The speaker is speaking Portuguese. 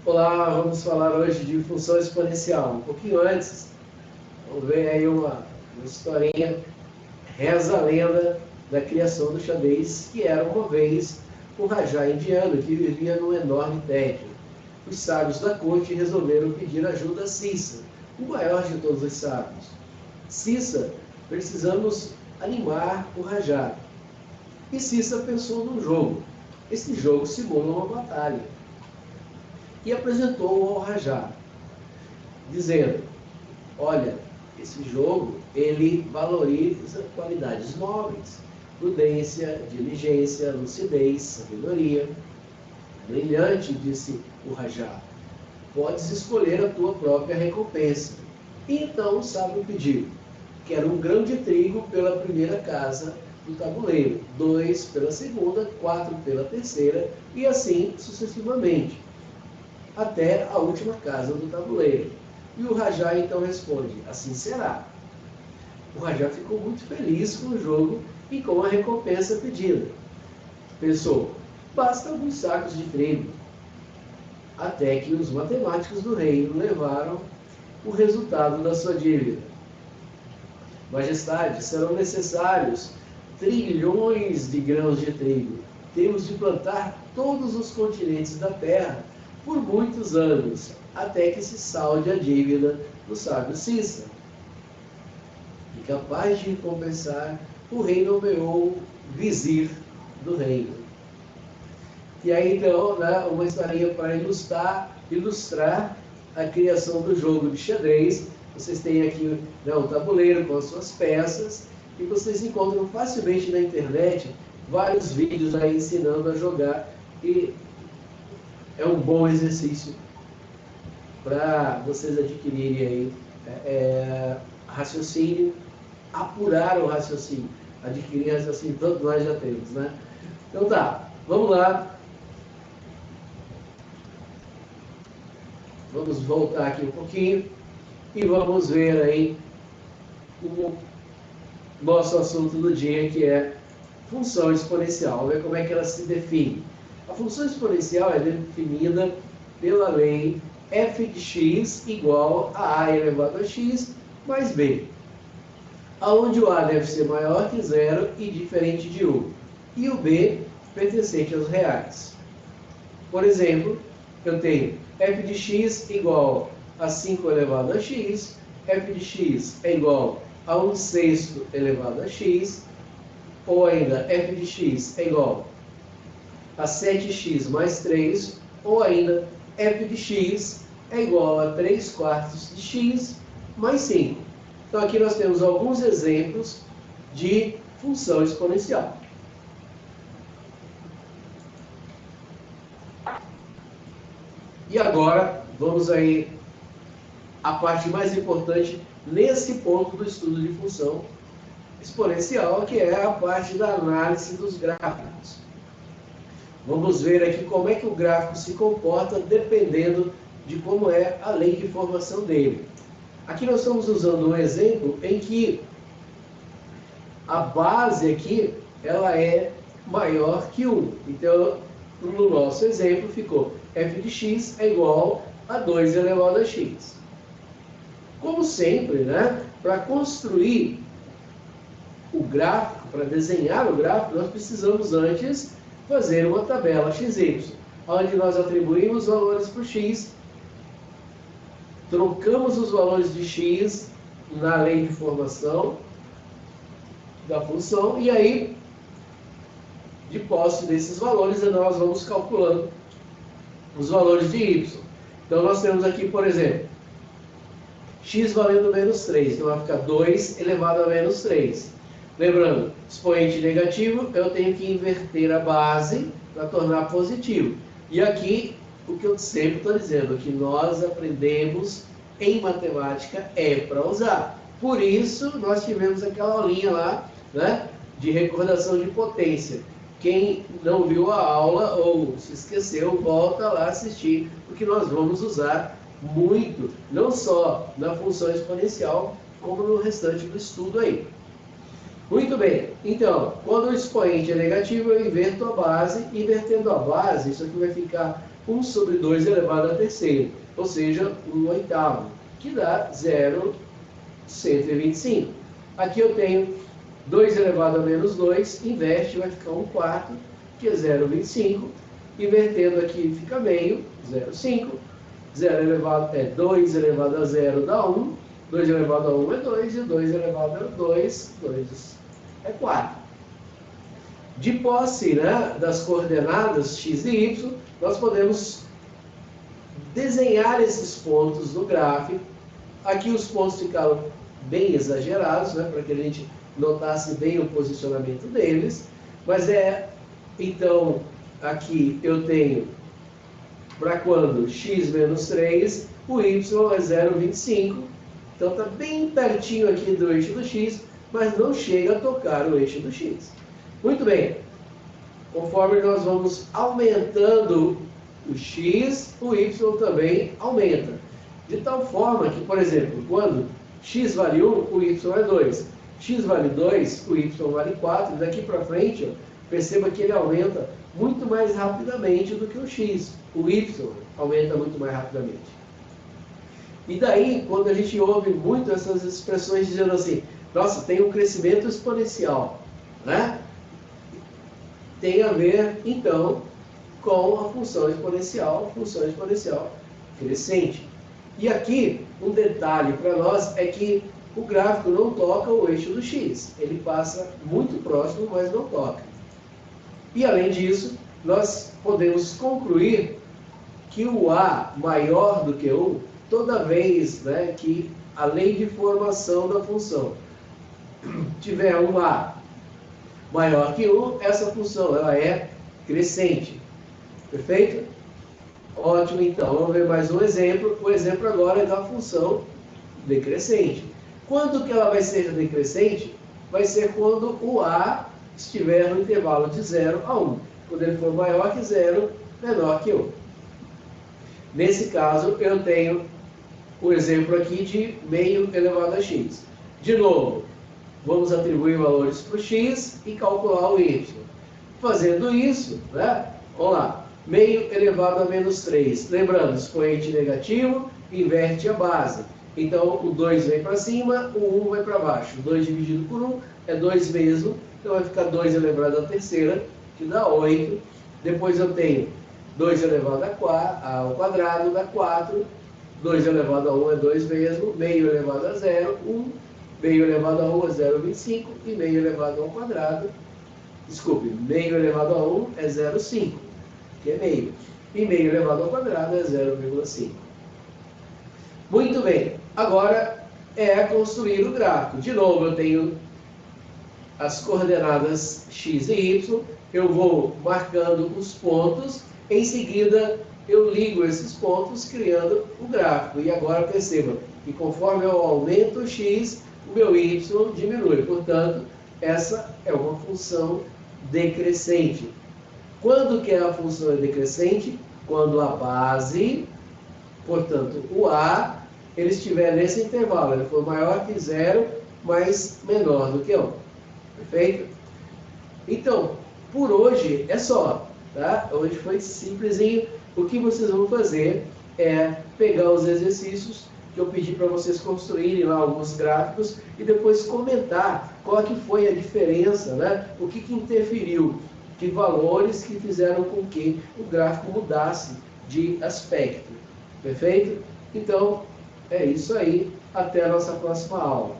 Olá, vamos falar hoje de função exponencial. Um pouquinho antes, vamos ver aí uma historinha. Reza a lenda da criação do xadrez, que era uma vez um rajá indiano que vivia num enorme tédio. Os sábios da corte resolveram pedir ajuda a Cissa, o maior de todos os sábios. Cissa, precisamos animar o rajá. E Cissa pensou num jogo. Esse jogo simula uma batalha. E apresentou-o ao rajá, dizendo: olha, esse jogo, ele valoriza qualidades nobres, prudência, diligência, lucidez, sabedoria. Brilhante, disse o rajá, podes escolher a tua própria recompensa. E então o sábio pediu: quero um grão de trigo pela primeira casa do tabuleiro, 2 pela segunda, 4 pela terceira, e assim sucessivamente, até a última casa do tabuleiro. E o rajá então responde: assim será. O rajá ficou muito feliz com o jogo e com a recompensa pedida. Pensou: basta alguns sacos de trigo. Até que os matemáticos do reino levaram o resultado da sua dívida. Majestade, serão necessários trilhões de grãos de trigo. Temos de plantar todos os continentes da terra por muitos anos, até que se salde a dívida do sábio Cissa. E capaz de recompensar, o rei nomeou vizir do reino. E aí, então, né, uma historinha para ilustrar a criação do jogo de xadrez. Vocês têm aqui, né, um tabuleiro com as suas peças, e vocês encontram facilmente na internet vários vídeos aí ensinando a jogar, e é um bom exercício para vocês adquirirem aí raciocínio, apurar o raciocínio, adquirir raciocínio, todos nós já temos, né? Então tá, vamos lá. Vamos voltar aqui um pouquinho e vamos ver aí o nosso assunto do dia, que é função exponencial. Vamos ver como é que ela se define. A função exponencial é definida pela lei f de x igual a a elevado a x mais b, onde o a deve ser maior que 0 e diferente de 1, e o b pertencente aos reais. Por exemplo, eu tenho f de x igual a 5 elevado a x, f de x é igual a 1/6 elevado a x, ou ainda f de x é igual a 7x mais 3, ou ainda f de x é igual a 3/4 de x mais 5. Então aqui nós temos alguns exemplos de função exponencial. E agora vamos aí à parte mais importante nesse ponto do estudo de função exponencial, que é a parte da análise dos gráficos. Vamos ver aqui como é que o gráfico se comporta dependendo de como é a lei de formação dele. Aqui nós estamos usando um exemplo em que a base aqui ela é maior que 1. Então, no nosso exemplo ficou f de x é igual a 2 elevado a x. Como sempre, né, para construir o gráfico, para desenhar o gráfico, nós precisamos antes fazer uma tabela XY, onde nós atribuímos valores para o x, trocamos os valores de x na lei de formação da função, e aí, de posse desses valores, nós vamos calculando os valores de y. Então, nós temos aqui, por exemplo, x valendo menos 3, então vai ficar 2 elevado a menos 3. Lembrando, expoente negativo, eu tenho que inverter a base para tornar positivo. E aqui, o que eu sempre estou dizendo, o que nós aprendemos em matemática é para usar. Por isso, nós tivemos aquela aulinha lá, né, de recordação de potência. Quem não viu a aula ou se esqueceu, volta lá assistir, porque nós vamos usar muito, não só na função exponencial, como no restante do estudo aí. Muito bem, então, quando o expoente é negativo, eu inverto a base. Invertendo a base, isso aqui vai ficar 1 sobre 2 elevado à terceira, ou seja, 1/8, que dá 0,125. Aqui eu tenho 2 elevado a menos 2, inverte, vai ficar 1/4, que é 0,25. Invertendo aqui fica meio, 0,5. 2 elevado a 0 dá 1. 2 elevado a 1 é 2, e 2 elevado a 2 é 4. De posse, né, das coordenadas x e y, nós podemos desenhar esses pontos no gráfico. Aqui os pontos ficaram bem exagerados, né, para que a gente notasse bem o posicionamento deles. Mas então, aqui eu tenho, para quando x menos 3, o y é 0,25. Então está bem pertinho aqui do eixo do x, mas não chega a tocar o eixo do x. Muito bem. Conforme nós vamos aumentando o x, o y também aumenta. De tal forma que, por exemplo, quando x vale 1, o y é 2. X vale 2, o y vale 4. E daqui para frente, ó, perceba que ele aumenta muito mais rapidamente do que o x. O y aumenta muito mais rapidamente. E daí, quando a gente ouve muito essas expressões dizendo assim, nossa, tem um crescimento exponencial, né? Tem a ver, então, com a função exponencial crescente. E aqui, um detalhe para nós é que o gráfico não toca o eixo do x. Ele passa muito próximo, mas não toca. E, além disso, nós podemos concluir que o a maior do que 1, toda vez, né, que a lei de formação da função tiver um a maior que 1, essa função ela é crescente. Perfeito? Ótimo, então. Vamos ver mais um exemplo. O exemplo agora é da função decrescente. Quando que ela vai ser decrescente? Vai ser quando o a estiver no intervalo de 0 a 1. Quando ele for maior que 0, menor que 1. Nesse caso, eu tenho o exemplo aqui de meio elevado a x. De novo, vamos atribuir valores para o x e calcular o y. Fazendo isso, né? Vamos lá. Meio elevado a menos 3. Lembrando, expoente negativo, inverte a base. Então, o 2 vem para cima, o 1 vai para baixo. 2 dividido por 1 é 2 mesmo. Então, vai ficar 2 elevado à terceira, que dá 8. Depois eu tenho 2 elevado ao quadrado, dá 4. 2 elevado a 1 é 2 mesmo. Meio elevado a 0, 1. Meio elevado a 1 é 0,25. E meio elevado ao quadrado, desculpe, meio elevado a 1 é 0,5, que é meio. E meio elevado ao quadrado é 0,5. Muito bem. Agora é construir o gráfico. De novo, eu tenho as coordenadas x e y. Eu vou marcando os pontos. Em seguida, eu ligo esses pontos, criando o gráfico. E agora perceba que conforme eu aumento o x, o meu y diminui. Portanto, essa é uma função decrescente. Quando que a função é decrescente? Quando a base, portanto, o a, ele estiver nesse intervalo. Ele for maior que 0, mas menor do que 1. Perfeito? Então, por hoje é só. Tá? Hoje foi simplesinho. O que vocês vão fazer é pegar os exercícios que eu pedi para vocês construírem lá alguns gráficos e depois comentar qual que foi a diferença, né? O que interferiu, que valores que fizeram com que o gráfico mudasse de aspecto. Perfeito? Então, é isso aí. Até a nossa próxima aula.